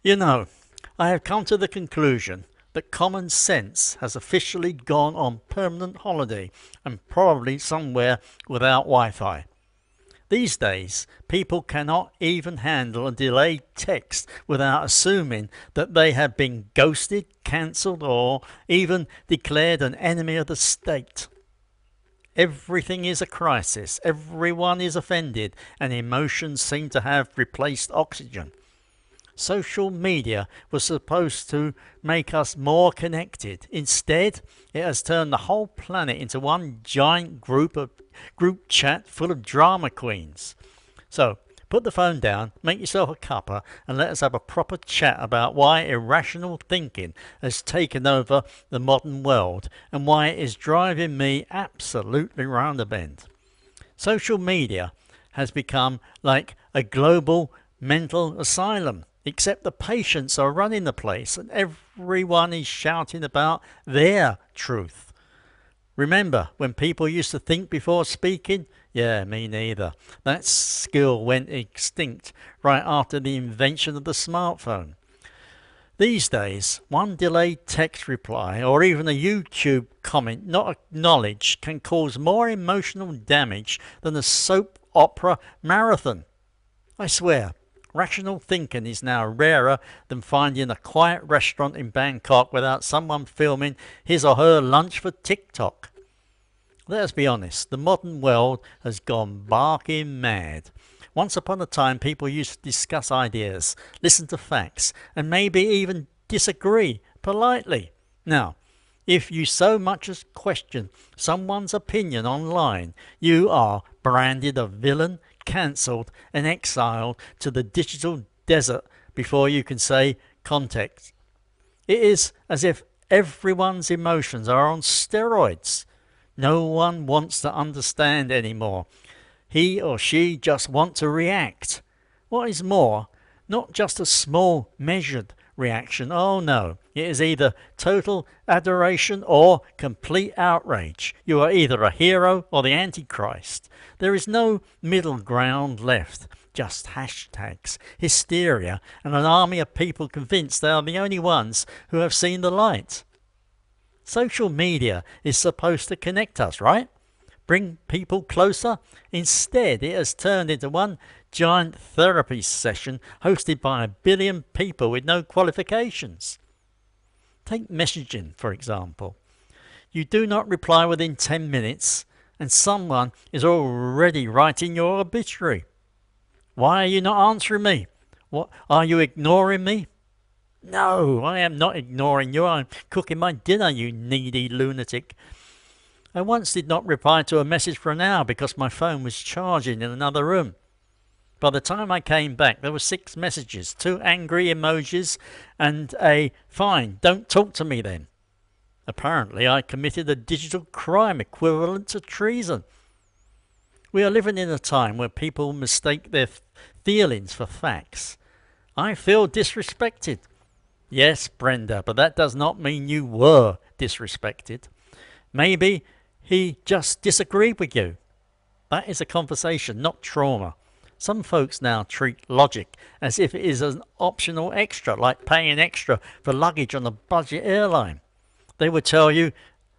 You know, I have come to the conclusion that common sense has officially gone on permanent holiday and probably somewhere without Wi-Fi. These days, people cannot even handle a delayed text without assuming that they have been ghosted, cancelled, or even declared an enemy of the state. Everything is a crisis, everyone is offended, and emotions seem to have replaced oxygen. Social media was supposed to make us more connected. Instead, it has turned the whole planet into one giant group chat full of drama queens. So, put the phone down, make yourself a cuppa, and let us have a proper chat about why irrational thinking has taken over the modern world and why it is driving me absolutely round the bend. Social media has become like a global mental asylum, except the patients are running the place and everyone is shouting about their truth. Remember when people used to think before speaking? Yeah, me neither. That skill went extinct right after the invention of the smartphone. These days, one delayed text reply or even a YouTube comment not acknowledged can cause more emotional damage than a soap opera marathon. I swear, rational thinking is now rarer than finding a quiet restaurant in Bangkok without someone filming his or her lunch for TikTok. Let us be honest, the modern world has gone barking mad. Once upon a time, people used to discuss ideas, listen to facts, and maybe even disagree politely. Now, if you so much as question someone's opinion online, you are branded a villain, cancelled, and exiled to the digital desert before you can say context. It is as if everyone's emotions are on steroids. No one wants to understand anymore. He or she just want to react. What is more, not just a small measured reaction. Oh no, it is either total adoration or complete outrage. You are either a hero or the Antichrist. There is no middle ground left. Just hashtags, hysteria, and an army of people convinced they are the only ones who have seen the light. Social media is supposed to connect us, right? Bring people closer. Instead, it has turned into one giant therapy session hosted by a billion people with no qualifications. Take messaging, for example. You do not reply within 10 minutes and someone is already writing your obituary. Why are you not answering me? What, are you ignoring me? No, I am not ignoring you. I'm cooking my dinner, you needy lunatic. I once did not reply to a message for an hour because my phone was charging in another room. By the time I came back, there were 6 messages, 2 angry emojis, and a "fine, don't talk to me then." Apparently, I committed a digital crime equivalent to treason. We are living in a time where people mistake their feelings for facts. I feel disrespected. Yes, Brenda, but that does not mean you were disrespected. Maybe he just disagreed with you. That is a conversation, not trauma. Some folks now treat logic as if it is an optional extra, like paying extra for luggage on a budget airline. They would tell you,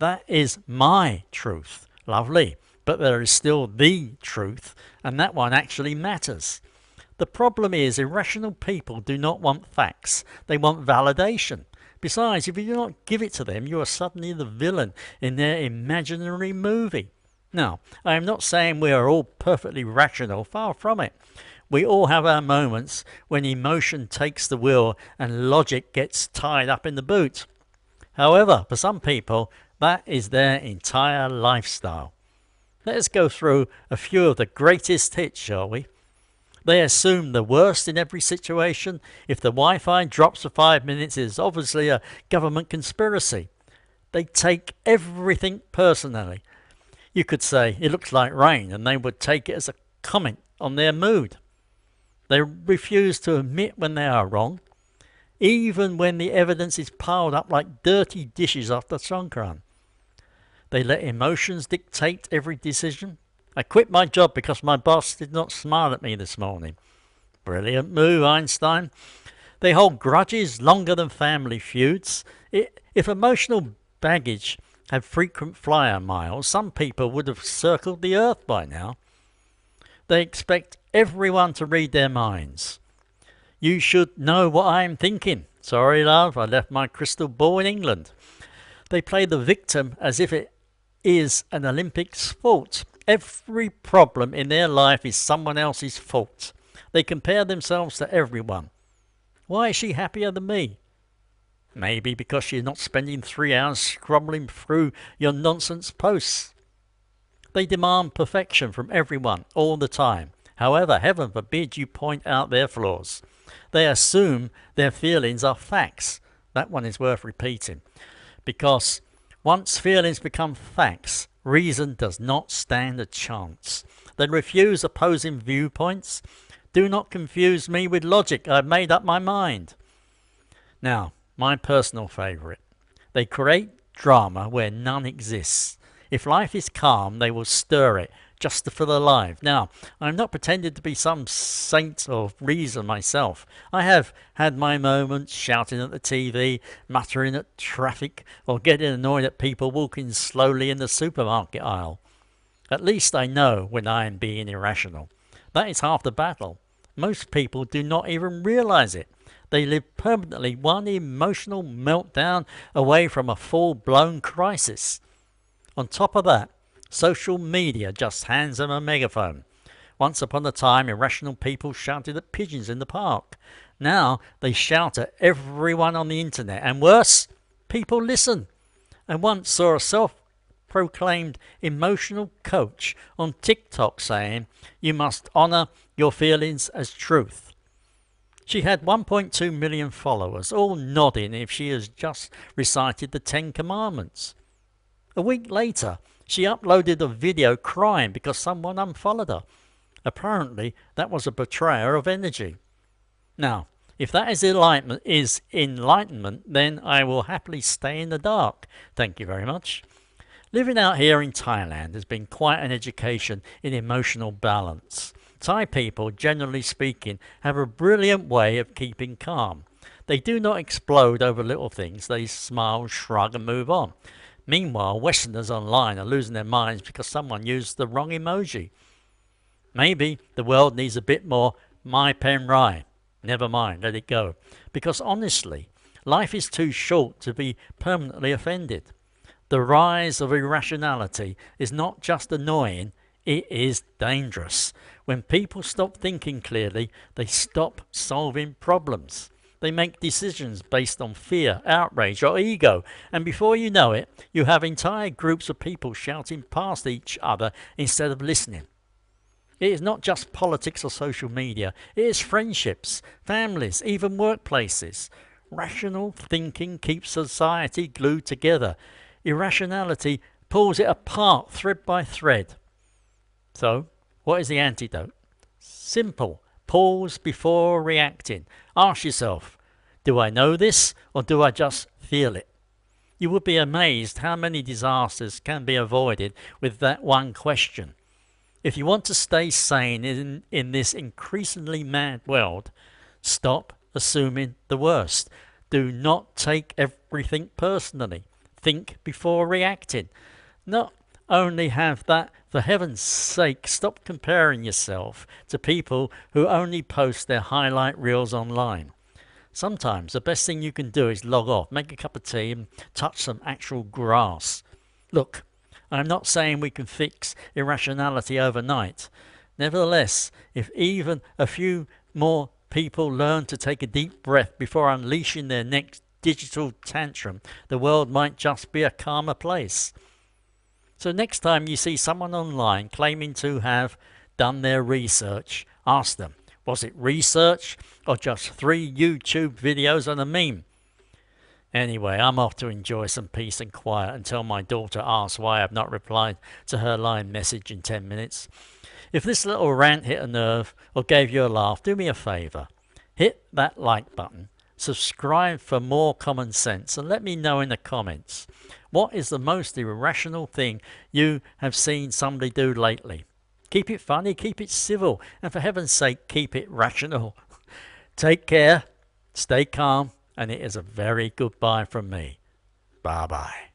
that is my truth. Lovely, but there is still the truth, and that one actually matters. The problem is irrational people do not want facts. They want validation. Besides, if you do not give it to them, you are suddenly the villain in their imaginary movie. Now, I am not saying we are all perfectly rational, far from it. We all have our moments when emotion takes the wheel and logic gets tied up in the boot. However, for some people, that is their entire lifestyle. Let us go through a few of the greatest hits, shall we? They assume the worst in every situation. If the Wi-Fi drops for 5 minutes, it is obviously a government conspiracy. They take everything personally. You could say, it looks like rain, and they would take it as a comment on their mood. They refuse to admit when they are wrong, even when the evidence is piled up like dirty dishes after Songkran. They let emotions dictate every decision. I quit my job because my boss did not smile at me this morning. Brilliant move, Einstein. They hold grudges longer than family feuds. If emotional baggage had frequent flyer miles, some people would have circled the earth by now. They expect everyone to read their minds. You should know what I am thinking. Sorry, love, I left my crystal ball in England. They play the victim as if it is an Olympic sport. Every problem in their life is someone else's fault. They compare themselves to everyone. Why is she happier than me? Maybe because she's not spending 3 hours scrolling through your nonsense posts. They demand perfection from everyone all the time. However, heaven forbid you point out their flaws. They assume their feelings are facts. That one is worth repeating. Because once feelings become facts, reason does not stand a chance. They refuse opposing viewpoints. Do not confuse me with logic. I've made up my mind. Now, my personal favourite. They create drama where none exists. If life is calm, they will stir it just to feel alive. Now, I'm not pretending to be some saint of reason myself. I have had my moments shouting at the TV, muttering at traffic, or getting annoyed at people walking slowly in the supermarket aisle. At least I know when I am being irrational. That is half the battle. Most people do not even realise it. They live permanently one emotional meltdown away from a full-blown crisis. On top of that, social media just hands them a megaphone. Once upon a time, irrational people shouted at pigeons in the park. Now they shout at everyone on the internet, and worse, people listen. I once saw a self-proclaimed emotional coach on TikTok saying, "You must honour your feelings as truth." She had 1.2 million followers, all nodding if she has just recited the 10 Commandments. A week later, she uploaded a video crying because someone unfollowed her. Apparently, that was a betrayer of energy. Now, if that is enlightenment, then I will happily stay in the dark. Thank you very much. Living out here in Thailand has been quite an education in emotional balance. Thai people, generally speaking, have a brilliant way of keeping calm. They do not explode over little things. They smile, shrug, and move on. Meanwhile, Westerners online are losing their minds because someone used the wrong emoji. Maybe the world needs a bit more my pen rye. Never mind, let it go. Because honestly, life is too short to be permanently offended. The rise of irrationality is not just annoying, it is dangerous. When people stop thinking clearly, they stop solving problems. They make decisions based on fear, outrage, or ego, and before you know it, you have entire groups of people shouting past each other instead of listening. It is not just politics or social media, it is friendships, families, even workplaces. Rational thinking keeps society glued together. Irrationality pulls it apart thread by thread. So, what is the antidote? Simple. Pause before reacting. Ask yourself, do I know this or do I just feel it? You would be amazed how many disasters can be avoided with that one question. If you want to stay sane in this increasingly mad world, stop assuming the worst. Do not take everything personally. Think before reacting. Not only have that, for heaven's sake, stop comparing yourself to people who only post their highlight reels online. Sometimes the best thing you can do is log off, make a cup of tea and touch some actual grass. Look, I'm not saying we can fix irrationality overnight. Nevertheless, if even a few more people learn to take a deep breath before unleashing their next digital tantrum, the world might just be a calmer place. So next time you see someone online claiming to have done their research, ask them, was it research or just 3 YouTube videos and a meme? Anyway, I'm off to enjoy some peace and quiet until my daughter asks why I've not replied to her line message in 10 minutes. If this little rant hit a nerve or gave you a laugh, do me a favour. Hit that like button, subscribe for more common sense, and let me know in the comments. What is the most irrational thing you have seen somebody do lately? Keep it funny, keep it civil, and for heaven's sake, keep it rational. Take care. Stay calm, and it is a very goodbye from me. Bye bye.